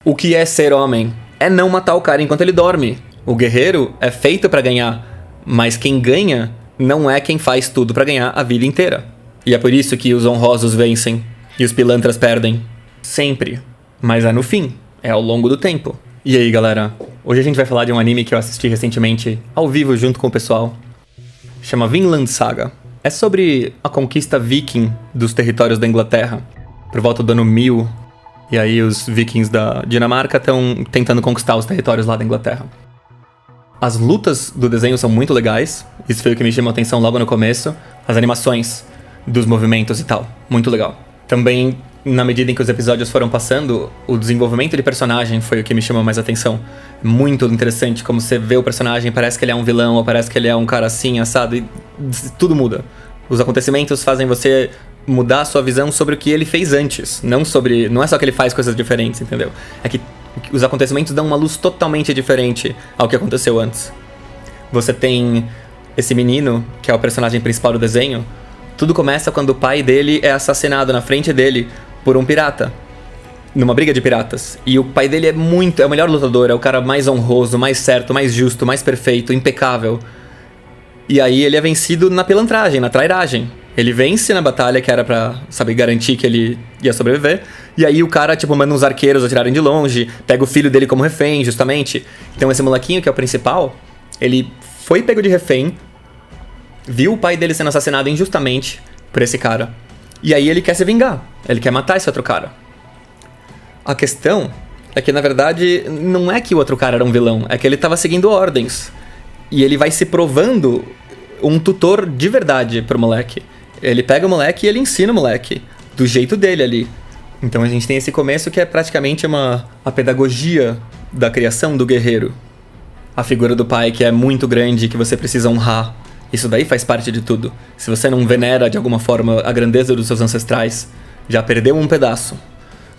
O que é ser homem? É não matar o cara enquanto ele dorme. O guerreiro é feito pra ganhar, mas quem ganha não é quem faz tudo pra ganhar a vida inteira. E é por isso que os honrosos vencem e os pilantras perdem. Sempre. Mas é no fim. É ao longo do tempo. E aí, galera? Hoje a gente vai falar de um anime que eu assisti recentemente, ao vivo, junto com o pessoal. Chama Vinland Saga. É sobre a conquista viking dos territórios da Inglaterra, por volta do ano 1000. E aí os vikings da Dinamarca estão tentando conquistar os territórios lá da Inglaterra. As lutas do desenho são muito legais. Isso foi o que me chamou a atenção logo no começo. As animações dos movimentos e tal. Muito legal. Também, na medida em que os episódios foram passando, o desenvolvimento de personagem foi o que me chamou mais atenção. Muito interessante como você vê o personagem, parece que ele é um vilão, ou parece que ele é um cara assim, assado, e tudo muda. Os acontecimentos fazem você mudar a sua visão sobre o que ele fez antes. Não é só que ele faz coisas diferentes, entendeu? É que os acontecimentos dão uma luz totalmente diferente ao que aconteceu antes. Você tem esse menino, que é o personagem principal do desenho. Tudo começa quando o pai dele é assassinado na frente dele por um pirata, numa briga de piratas. E o pai dele é o melhor lutador, é o cara mais honroso, mais certo, mais justo, mais perfeito, impecável. E aí ele é vencido na pilantragem, na trairagem. Ele vence na batalha que era pra, garantir que ele ia sobreviver. E aí o cara, manda uns arqueiros atirarem de longe, pega o filho dele como refém, justamente. Então esse molequinho, que é o principal, ele foi pego de refém, viu o pai dele sendo assassinado injustamente por esse cara. E aí ele quer se vingar. Ele quer matar esse outro cara. A questão é que, na verdade, não é que o outro cara era um vilão. É que ele tava seguindo ordens. E ele vai se provando um tutor de verdade pro moleque. Ele pega o moleque e ele ensina o moleque. Do jeito dele ali. Então a gente tem esse começo que é praticamente a pedagogia da criação do guerreiro. A figura do pai que é muito grande, que você precisa honrar. Isso daí faz parte de tudo. Se você não venera de alguma forma a grandeza dos seus ancestrais, já perdeu um pedaço.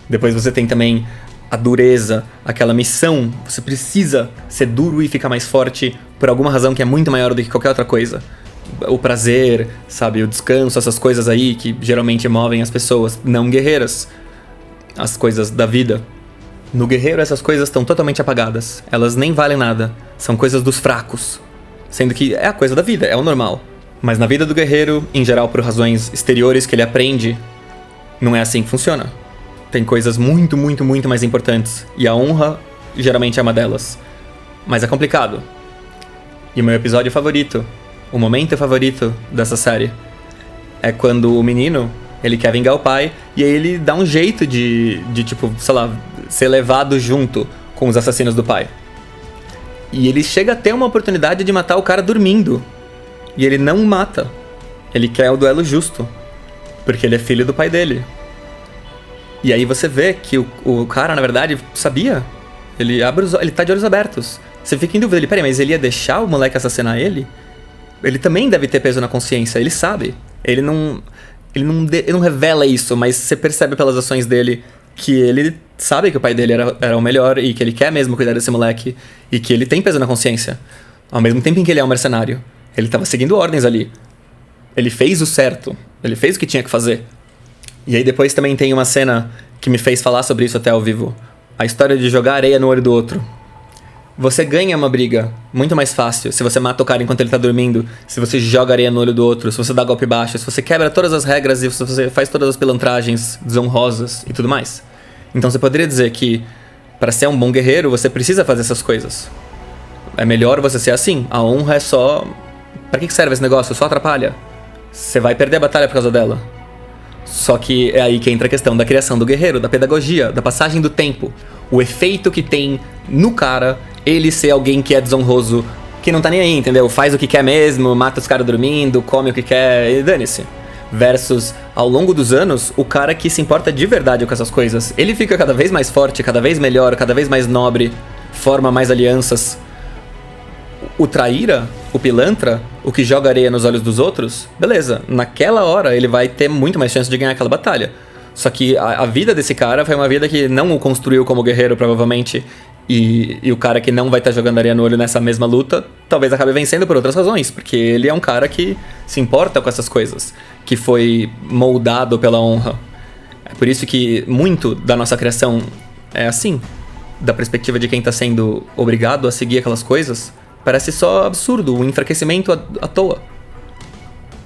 Depois você tem também a dureza, aquela missão. Você precisa ser duro e ficar mais forte por alguma razão que é muito maior do que qualquer outra coisa. O prazer, o descanso, essas coisas aí que geralmente movem as pessoas não guerreiras. As coisas da vida. No guerreiro essas coisas estão totalmente apagadas. Elas nem valem nada. São coisas dos fracos. Sendo que é a coisa da vida, é o normal. Mas na vida do guerreiro, em geral por razões exteriores que ele aprende, não é assim que funciona. Tem coisas muito, muito, muito mais importantes. E a honra geralmente é uma delas. Mas é complicado. E o meu episódio favorito, o momento favorito dessa série, é quando o menino, ele quer vingar o pai, e aí ele dá um jeito de ser levado junto com os assassinos do pai. E ele chega a ter uma oportunidade de matar o cara dormindo. E ele não mata. Ele quer o duelo justo. Porque ele é filho do pai dele. E aí você vê que o cara, na verdade, sabia. Ele tá de olhos abertos. Você fica em dúvida. Peraí, mas ele ia deixar o moleque assassinar ele? Ele também deve ter peso na consciência. Ele sabe. Ele não revela isso, mas você percebe pelas ações dele que ele sabe que o pai dele era o melhor e que ele quer mesmo cuidar desse moleque e que ele tem peso na consciência. Ao mesmo tempo em que ele é um mercenário. Ele tava seguindo ordens ali. Ele fez o certo. Ele fez o que tinha que fazer. E aí depois também tem uma cena que me fez falar sobre isso até ao vivo. A história de jogar areia no olho do outro. Você ganha uma briga muito mais fácil se você mata o cara enquanto ele tá dormindo, se você joga areia no olho do outro, se você dá golpe baixo, se você quebra todas as regras e se você faz todas as pilantragens desonrosas e tudo mais. Então você poderia dizer que para ser um bom guerreiro você precisa fazer essas coisas. É melhor você ser assim. A honra é só... Pra que serve esse negócio? Só atrapalha. Você vai perder a batalha por causa dela. Só que é aí que entra a questão da criação do guerreiro, da pedagogia, da passagem do tempo. O efeito que tem no cara ele ser alguém que é desonroso, que não tá nem aí, entendeu? Faz o que quer mesmo, mata os caras dormindo, come o que quer e dane-se. Versus, ao longo dos anos, o cara que se importa de verdade com essas coisas. Ele fica cada vez mais forte, cada vez melhor, cada vez mais nobre, forma mais alianças. O traíra, o pilantra, o que joga areia nos olhos dos outros, beleza, naquela hora ele vai ter muito mais chance de ganhar aquela batalha. Só que a vida desse cara foi uma vida que não o construiu como guerreiro, provavelmente, e o cara que não vai estar jogando areia no olho nessa mesma luta, talvez acabe vencendo por outras razões, porque ele é um cara que se importa com essas coisas, que foi moldado pela honra. É por isso que muito da nossa criação é assim. da perspectiva de quem tá sendo obrigado a seguir aquelas coisas, parece só absurdo, um enfraquecimento à toa.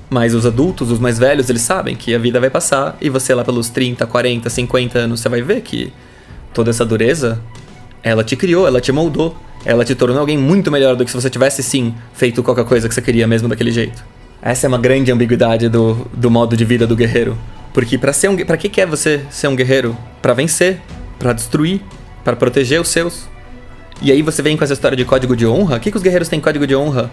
Mas os adultos, os mais velhos, eles sabem que a vida vai passar e você lá pelos 30, 40, 50 anos, você vai ver que toda essa dureza, ela te criou, ela te moldou, ela te tornou alguém muito melhor do que se você tivesse, sim, feito qualquer coisa que você queria mesmo daquele jeito. Essa é uma grande ambiguidade do modo de vida do guerreiro. Porque pra que é você ser um guerreiro? Pra vencer, pra destruir, pra proteger os seus. E aí você vem com essa história de código de honra. O que os guerreiros têm código de honra?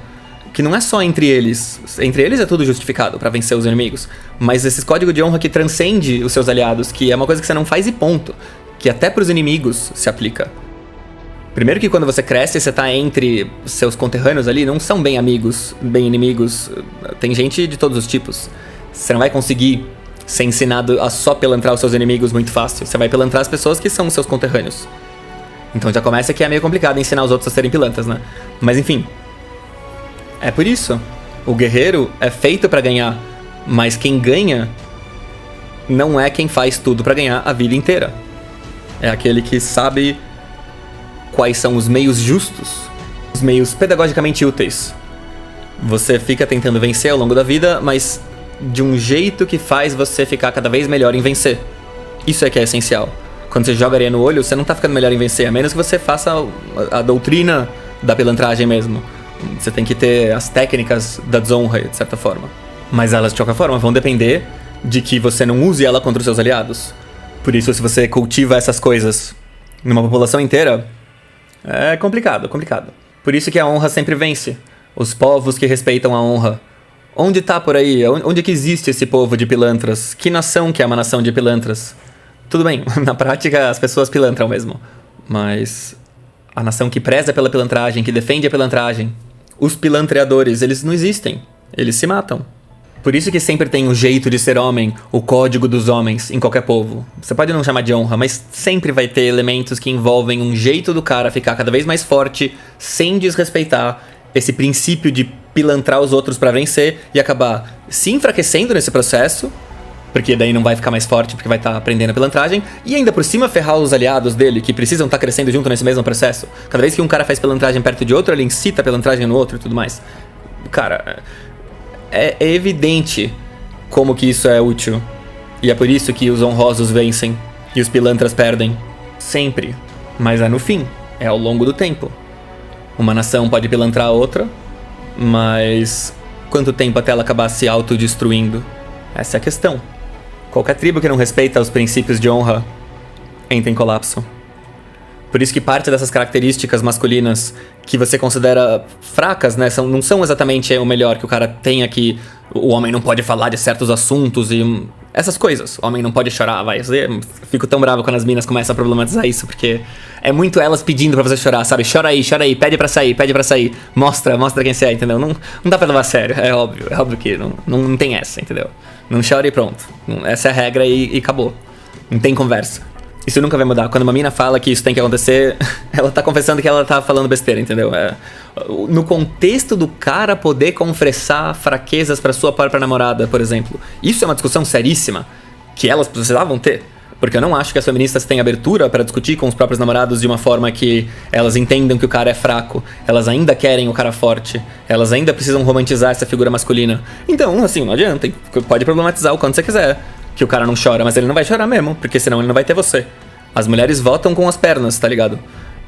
Que não é só entre eles. Entre eles é tudo justificado pra vencer os inimigos. Mas esse código de honra que transcende os seus aliados, que é uma coisa que você não faz e ponto. Que até pros inimigos se aplica. Primeiro que quando você cresce, você tá entre seus conterrâneos ali, não são bem amigos, bem inimigos. Tem gente de todos os tipos. Você não vai conseguir ser ensinado a só pilantrar os seus inimigos muito fácil. Você vai pilantrar as pessoas que são seus conterrâneos. Então já começa que é meio complicado ensinar os outros a serem pilantras, né? Mas enfim. É por isso. O guerreiro é feito pra ganhar. Mas quem ganha não é quem faz tudo pra ganhar a vida inteira. É aquele que sabe quais são os meios justos, os meios pedagogicamente úteis. Você fica tentando vencer ao longo da vida, mas de um jeito que faz você ficar cada vez melhor em vencer. Isso é que é essencial. Quando você joga areia no olho, você não tá ficando melhor em vencer, a menos que você faça a doutrina da pilantragem mesmo. Você tem que ter as técnicas da desonra, de certa forma. Mas elas, de qualquer forma, vão depender de que você não use ela contra os seus aliados. Por isso, se você cultiva essas coisas numa população inteira, é complicado. Por isso que a honra sempre vence. Os povos que respeitam a honra. Onde tá por aí? Onde que existe esse povo de pilantras? Que nação que é uma nação de pilantras? Tudo bem, na prática as pessoas pilantram mesmo. Mas a nação que preza pela pilantragem, que defende a pilantragem, os pilantreadores, eles não existem. Eles se matam. Por isso que sempre tem o jeito de ser homem, o código dos homens em qualquer povo. Você pode não chamar de honra, mas sempre vai ter elementos que envolvem um jeito do cara ficar cada vez mais forte, sem desrespeitar esse princípio de pilantrar os outros pra vencer e acabar se enfraquecendo nesse processo, porque daí não vai ficar mais forte porque vai estar aprendendo a pilantragem, e ainda por cima ferrar os aliados dele, que precisam estar crescendo junto nesse mesmo processo. Cada vez que um cara faz pilantragem perto de outro, ele incita a pilantragem no outro e tudo mais. Cara, é evidente como que isso é útil. E é por isso que os honrosos vencem e os pilantras perdem. Sempre. Mas é no fim, é ao longo do tempo. Uma nação pode pilantrar a outra, mas quanto tempo até ela acabar se autodestruindo? Essa é a questão. Qualquer tribo que não respeita os princípios de honra entra em colapso. Por isso que parte dessas características masculinas que você considera fracas, né, não são exatamente o melhor, que o cara tem aqui. O homem não pode falar de certos assuntos e essas coisas. O homem não pode chorar, vai. Eu fico tão bravo quando as minas começam a problematizar isso, porque é muito elas pedindo pra você chorar, sabe? Chora aí, pede pra sair. Mostra quem você é, entendeu? Não dá pra levar a sério, é óbvio que não tem essa, entendeu? Não chora e pronto. Essa é a regra e acabou. Não tem conversa. Isso nunca vai mudar. Quando uma mina fala que isso tem que acontecer, ela tá confessando que ela tá falando besteira, entendeu? No contexto do cara poder confessar fraquezas pra sua própria namorada, por exemplo. Isso é uma discussão seríssima que elas precisavam ter. Porque eu não acho que as feministas têm abertura pra discutir com os próprios namorados de uma forma que elas entendam que o cara é fraco. Elas ainda querem o cara forte. Elas ainda precisam romantizar essa figura masculina. Então, assim, não adianta. Pode problematizar o quanto você quiser. Que o cara não chora, mas ele não vai chorar mesmo, porque senão ele não vai ter você. As mulheres votam com as pernas, tá ligado?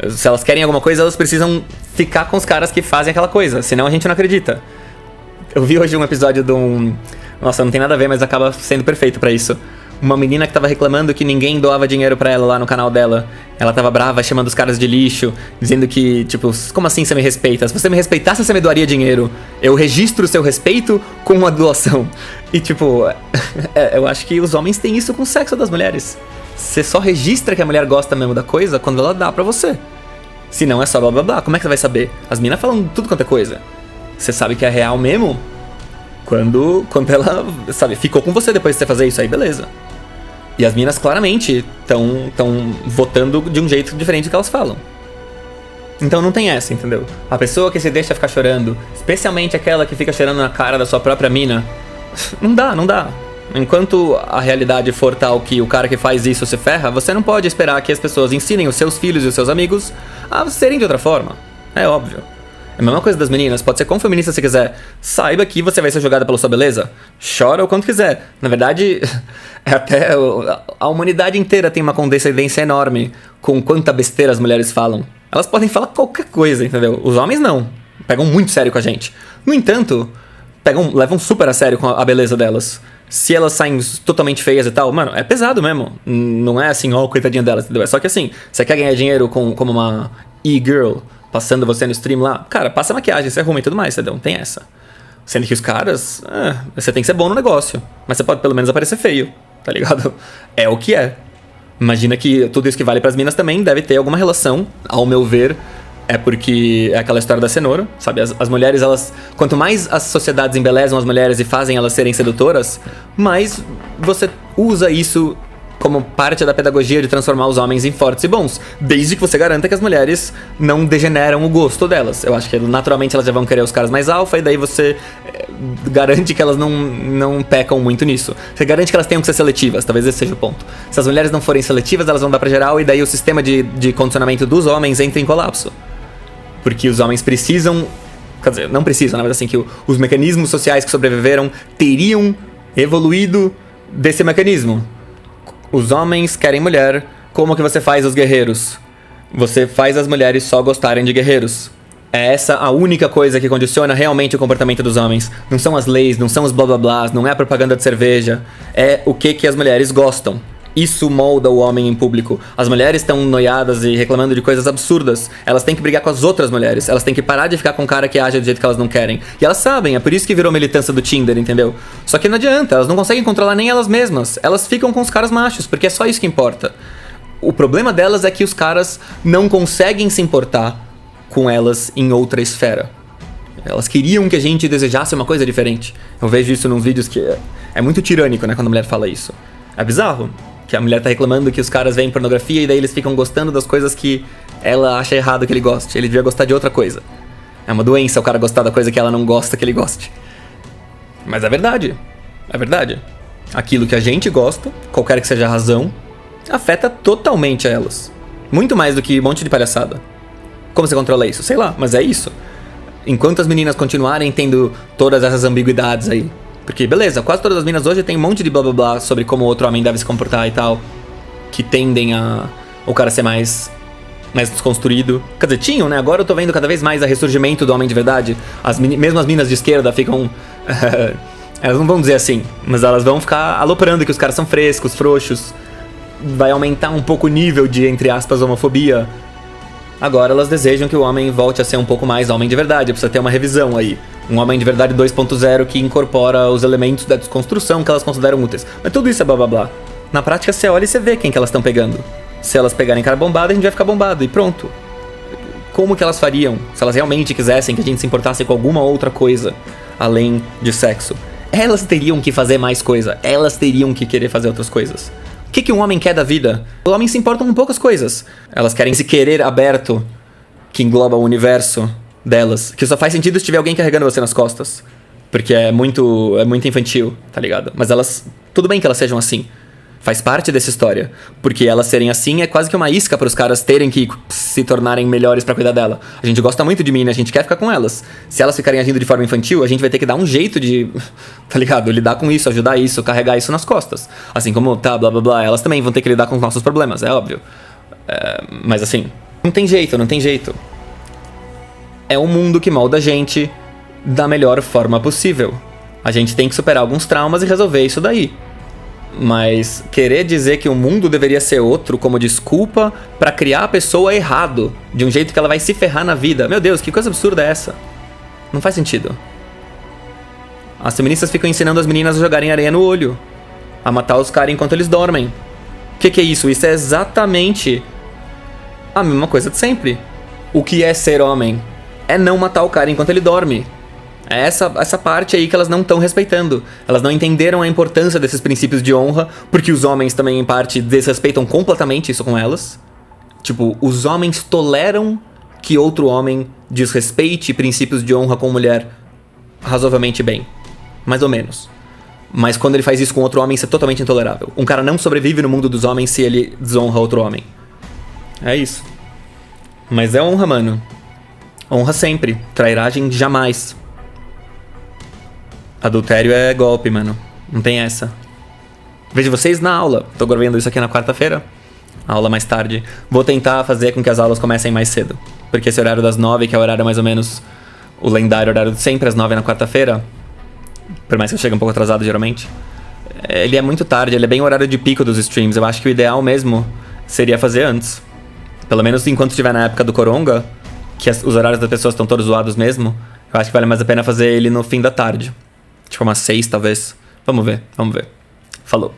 Se elas querem alguma coisa, elas precisam ficar com os caras que fazem aquela coisa, senão a gente não acredita. Eu vi hoje um episódio de um... Nossa, não tem nada a ver, mas acaba sendo perfeito pra isso. Uma menina que tava reclamando que ninguém doava dinheiro pra ela lá no canal dela. Ela tava brava, chamando os caras de lixo, dizendo que, tipo, como assim você me respeita? Se você me respeitasse, você me doaria dinheiro. Eu registro o seu respeito com uma doação. E, tipo, eu acho que os homens têm isso com o sexo das mulheres. Você só registra que a mulher gosta mesmo da coisa quando ela dá pra você. Se não, é só blá blá blá. Como é que você vai saber? As minas falam tudo quanto é coisa. Você sabe que é real mesmo quando ela, sabe, ficou com você depois de você fazer isso aí, beleza. E as minas claramente estão votando de um jeito diferente do que elas falam. Então não tem essa, entendeu? A pessoa que se deixa ficar chorando, especialmente aquela que fica chorando na cara da sua própria mina, não dá. Enquanto a realidade for tal que o cara que faz isso se ferra, você não pode esperar que as pessoas ensinem os seus filhos e os seus amigos a serem de outra forma. É óbvio. É a mesma coisa das meninas, pode ser quão feminista você quiser. Saiba que você vai ser julgada pela sua beleza. Chora o quanto quiser. Na verdade, até a humanidade inteira tem uma condescendência enorme com quanta besteira as mulheres falam. Elas podem falar qualquer coisa, entendeu? Os homens não. Pegam muito sério com a gente. No entanto, levam super a sério com a beleza delas. Se elas saem totalmente feias e tal, mano, é pesado mesmo. Não é assim, ó, coitadinha delas, entendeu? É só que assim, você quer ganhar dinheiro como uma e-girl, passando você no stream lá, cara, passa maquiagem, se arruma e tudo mais, entendeu? Não tem essa. Sendo que os caras, você tem que ser bom no negócio. Mas você pode pelo menos aparecer feio, tá ligado? É o que é. Imagina que tudo isso que vale pras minas também deve ter alguma relação, ao meu ver. É porque é aquela história da cenoura, sabe? As mulheres, elas... Quanto mais as sociedades embelezam as mulheres e fazem elas serem sedutoras, mais você usa isso como parte da pedagogia de transformar os homens em fortes e bons. Desde que você garanta que as mulheres não degeneram o gosto delas. Eu acho que naturalmente elas já vão querer os caras mais alfa, e daí você garante que elas não pecam muito nisso. Você garante que elas tenham que ser seletivas, talvez esse seja o ponto. Se as mulheres não forem seletivas, elas vão dar pra geral, e daí o sistema de condicionamento dos homens entra em colapso. Porque os homens precisam... Quer dizer, não precisam, né? Mas assim, que os mecanismos sociais que sobreviveram teriam evoluído desse mecanismo. Os homens querem mulher. Como que você faz os guerreiros? Você faz as mulheres só gostarem de guerreiros. É essa a única coisa que condiciona realmente o comportamento dos homens. Não são as leis, não são os blá blá blá, não é a propaganda de cerveja. É o que as mulheres gostam. Isso molda o homem em público. As mulheres estão noiadas e reclamando de coisas absurdas. Elas têm que brigar com as outras mulheres. Elas têm que parar de ficar com um cara que age do jeito que elas não querem. E elas sabem, é por isso que virou militância do Tinder, entendeu? Só que não adianta, elas não conseguem controlar nem elas mesmas. Elas ficam com os caras machos, porque é só isso que importa. O problema delas é que os caras não conseguem se importar com elas em outra esfera. Elas queriam que a gente desejasse uma coisa diferente. Eu vejo isso nos vídeos que é muito tirânico, né, quando a mulher fala isso. É bizarro. Que a mulher tá reclamando que os caras veem pornografia e daí eles ficam gostando das coisas que ela acha errado que ele goste. Ele devia gostar de outra coisa. É uma doença o cara gostar da coisa que ela não gosta que ele goste. Mas é verdade. É verdade. Aquilo que a gente gosta, qualquer que seja a razão, afeta totalmente a elas. Muito mais do que um monte de palhaçada. Como você controla isso? Sei lá, mas é isso. Enquanto as meninas continuarem tendo todas essas ambiguidades aí. Porque, beleza, quase todas as minas hoje tem um monte de blá blá blá sobre como outro homem deve se comportar e tal. Que tendem a o cara ser mais desconstruído. Quer dizer, tinham, né? Agora eu tô vendo cada vez mais a ressurgimento do homem de verdade. Mesmo as minas de esquerda ficam... elas não vão dizer assim, mas elas vão ficar aloprando que os caras são frescos, frouxos. Vai aumentar um pouco o nível de, entre aspas, homofobia. Agora elas desejam que o homem volte a ser um pouco mais homem de verdade. Precisa ter uma revisão aí. Um homem de verdade 2.0 que incorpora os elementos da desconstrução que elas consideram úteis. Mas tudo isso é blá blá blá. Na prática você olha e você vê quem que elas estão pegando. Se elas pegarem cara bombada, a gente vai ficar bombado e pronto. Como que elas fariam se elas realmente quisessem que a gente se importasse com alguma outra coisa além de sexo? Elas teriam que fazer mais coisa. Elas teriam que querer fazer outras coisas. O que um homem quer da vida? O homem se importa com poucas coisas. Elas querem esse querer aberto que engloba o universo delas, que só faz sentido se tiver alguém carregando você nas costas. Porque é muito infantil, tá ligado? Mas elas... Tudo bem que elas sejam assim. Faz parte dessa história. Porque elas serem assim é quase que uma isca pros caras terem que se tornarem melhores pra cuidar dela. A gente gosta muito de mim, né? A gente quer ficar com elas. Se elas ficarem agindo de forma infantil, a gente vai ter que dar um jeito de... Tá ligado? Lidar com isso, ajudar isso, carregar isso nas costas. Assim como, tá, blá blá blá, elas também vão ter que lidar com os nossos problemas, é óbvio. Mas assim, não tem jeito. É um mundo que molda a gente da melhor forma possível. A gente tem que superar alguns traumas e resolver isso daí. Mas querer dizer que o mundo deveria ser outro como desculpa pra criar a pessoa errado, de um jeito que ela vai se ferrar na vida. Meu Deus, que coisa absurda é essa? Não faz sentido. As feministas ficam ensinando as meninas a jogarem areia no olho, a matar os caras enquanto eles dormem. O que é isso? Isso é exatamente a mesma coisa de sempre. O que é ser homem? É não matar o cara enquanto ele dorme. É essa parte aí que elas não estão respeitando. Elas não entenderam a importância desses princípios de honra, porque os homens também, em parte, desrespeitam completamente isso com elas. Tipo, os homens toleram que outro homem desrespeite princípios de honra com mulher razoavelmente bem. Mais ou menos. Mas quando ele faz isso com outro homem, isso é totalmente intolerável. Um cara não sobrevive no mundo dos homens se ele desonra outro homem. É isso. Mas é honra, mano. Honra sempre. Trairagem jamais. Adultério é golpe, mano. Não tem essa. Vejo vocês na aula. Tô gravando isso aqui na quarta-feira. Aula mais tarde. Vou tentar fazer com que as aulas comecem mais cedo. Porque esse horário das 9, que é o horário mais ou menos o lendário horário de sempre, às 9 na quarta-feira. Por mais que eu chegue um pouco atrasado, geralmente. Ele é muito tarde, ele é bem o horário de pico dos streams. Eu acho que o ideal mesmo seria fazer antes. Pelo menos enquanto estiver na época do Coronga, que os horários das pessoas estão todos zoados mesmo, eu acho que vale mais a pena fazer ele no fim da tarde. Tipo umas 6, talvez. Vamos ver. Falou.